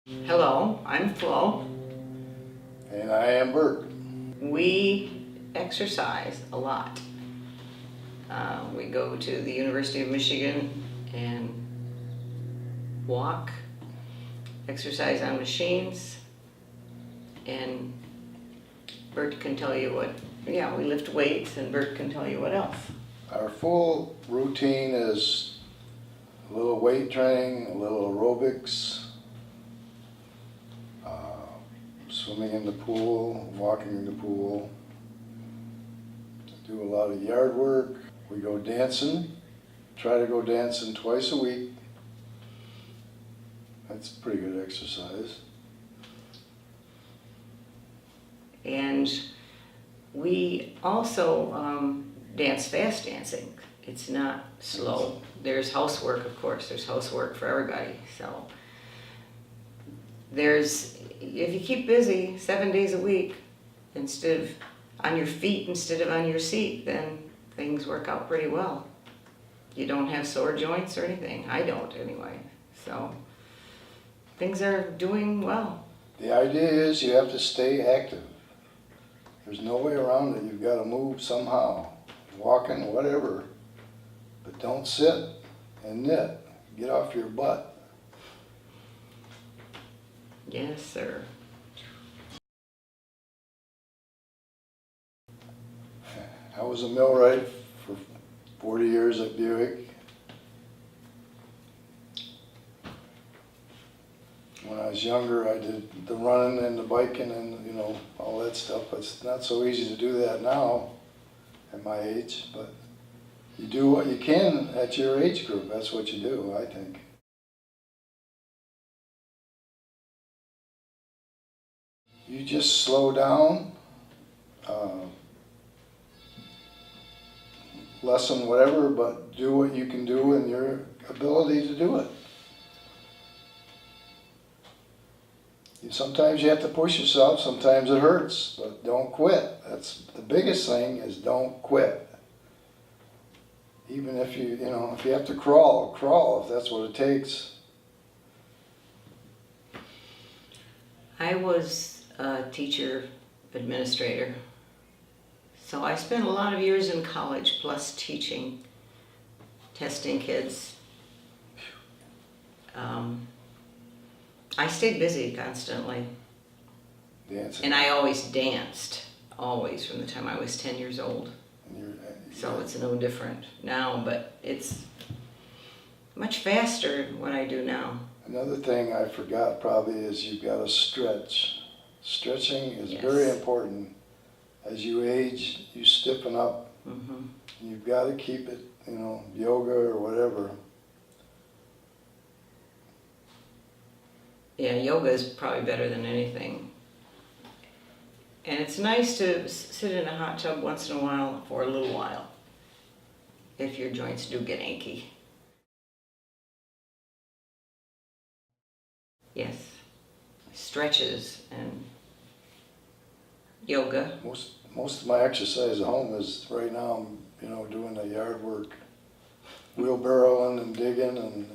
Hello, I'm Flo. And I am Bert. We exercise a lot. We go to the University of Michigan and walk, exercise on machines, and Bert can tell you what, we lift weights, and Bert can tell you what else. Our full routine is a little weight training, a little aerobics, swimming in the pool, walking in the pool, do a lot of yard work. We go dancing, try to go dancing twice a week. That's pretty good exercise. And we also dance fast dancing. It's not slow. There's housework, of course. There's housework for everybody. So if you keep busy 7 days a week, instead of on your feet instead of on your seat, then things work out pretty well. You don't have sore joints or anything. I don't anyway. So things are doing well. The idea is you have to stay active. There's no way around it. You've got to move somehow, walking, whatever. But don't sit and knit. Get off your butt. Yes, sir. I was a millwright for 40 years at Buick. When I was younger, I did the running and the biking and, all that stuff. It's not so easy to do that now at my age, but you do what you can at your age group. That's what you do, I think. You just slow down, lessen whatever, but do what you can do in your ability to do it. Sometimes you have to push yourself, sometimes it hurts, but don't quit. That's the biggest thing, is don't quit. Even if if you have to crawl if that's what it takes. I was a teacher administrator, so I spent a lot of years in college plus teaching, testing kids. I stayed busy constantly. Dancing. And I always danced, always, from the time I was 10 years old. So it's no different now, but it's much faster what I do now. Another thing I forgot probably is you've got to stretch. Stretching is very important. As you age, you stiffen up. Mm-hmm. You've got to keep it, yoga or whatever. Yeah, yoga is probably better than anything. And it's nice to sit in a hot tub once in a while for a little while, if your joints do get achy. Yes, stretches and yoga. Most of my exercise at home is right now I'm doing the yard work, wheelbarrowing and digging and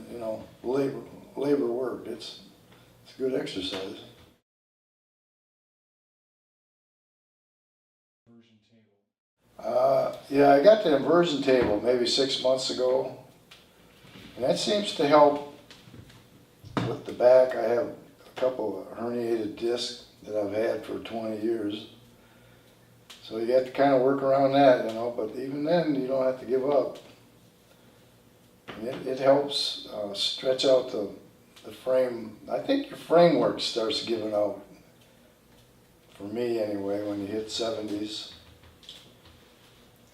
labor work. It's good exercise. Yeah, I got the inversion table maybe 6 months ago, and that seems to help with the back. I have a couple of herniated discs that I've had for 20 years, so you have to kind of work around that, but even then you don't have to give up. And it helps stretch out the frame. I think your framework starts giving out, for me anyway, when you hit 70s.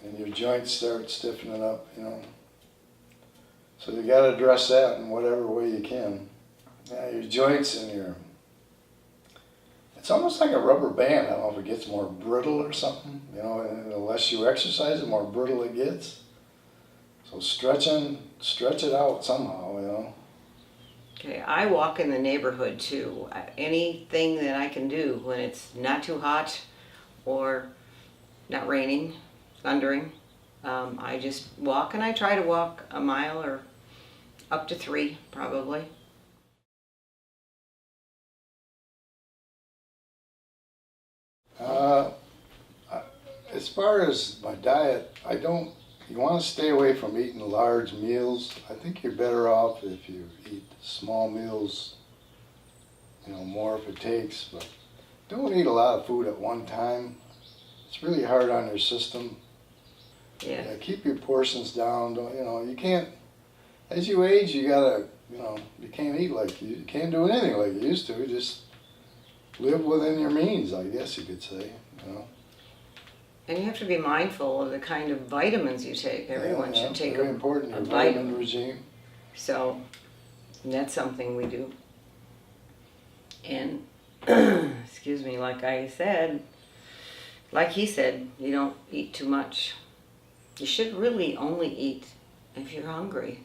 And your joints start stiffening up, So you got to address that in whatever way you can. Yeah, your joints and it's almost like a rubber band. I don't know if it gets more brittle or something, and the less you exercise, the more brittle it gets. So stretch it out somehow, Okay, I walk in the neighborhood too. Anything that I can do when it's not too hot or not raining, thundering, I just walk, and I try to walk a mile or up to 3 probably. Uh, as far as my diet, you want to stay away from eating large meals. I think you're better off if you eat small meals, more if it takes, but don't eat a lot of food at one time. It's really hard on your system. Yeah. Keep your portions down. You can't, as you age, you gotta, you can't eat like you can't do anything like you used to. Just live within your means, I guess you could say, And you have to be mindful of the kind of vitamins you take. Everyone should take very important, a your vitamin regime. So that's something we do. And excuse me, like he said, you don't eat too much. You should really only eat if you're hungry.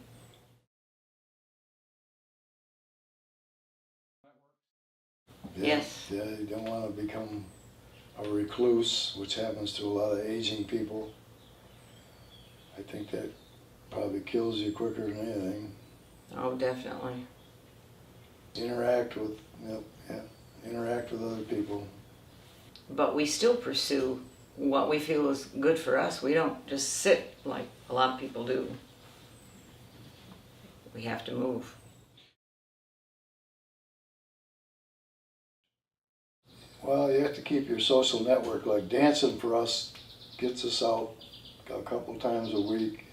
Yes. Yeah, you don't want to become a recluse, which happens to a lot of aging people. I think that probably kills you quicker than anything. Oh, definitely. Interact with other people. But we still pursue what we feel is good for us. We don't just sit like a lot of people do. We have to move. Well, you have to keep your social network. Like dancing for us gets us out a couple times a week,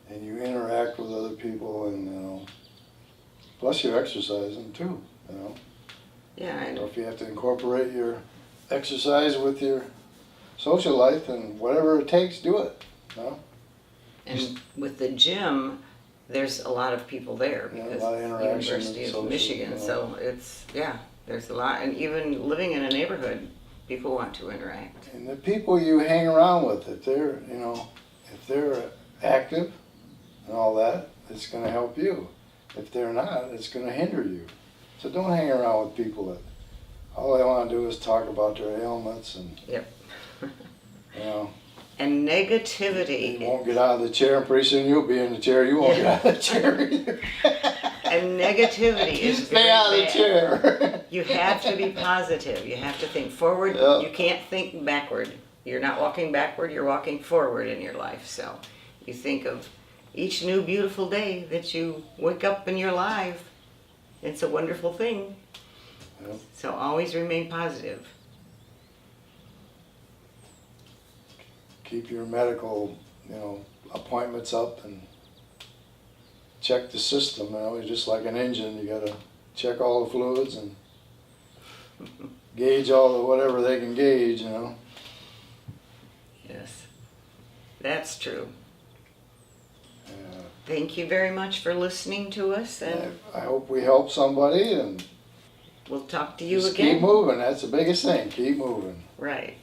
and you interact with other people, and plus you're exercising too. Yeah, I So know. if you have to incorporate your exercise with your social life, and whatever it takes, do it. And with the gym, there's a lot of people there Yeah, a because lot of interaction University and of social, Michigan. So there's a lot. And even living in a neighborhood, people want to interact. And the people you hang around with, if they're active and all that, it's going to help you. If they're not, it's going to hinder you. So don't hang around with people that all they want to do is talk about their ailments and Yep. you And negativity. won't get out of the chair, and pretty soon you'll be in the chair. You won't get out of the chair either. And negativity is Stay out of the chair. You have to be positive. You have to think forward. Yeah. You can't think backward. You're not walking backward, you're walking forward in your life. So you think of each new beautiful day that you wake up and you're alive. It's a wonderful thing. Yeah. So always remain positive. Keep your medical, appointments up and check the system. Just like an engine, you got to check all the fluids and gauge all the whatever they can gauge. Yes, that's true. Uh, Thank you very much for listening to us, and I hope we help somebody, and we'll talk to you just again. keep moving. That's the biggest thing. Keep moving. Right.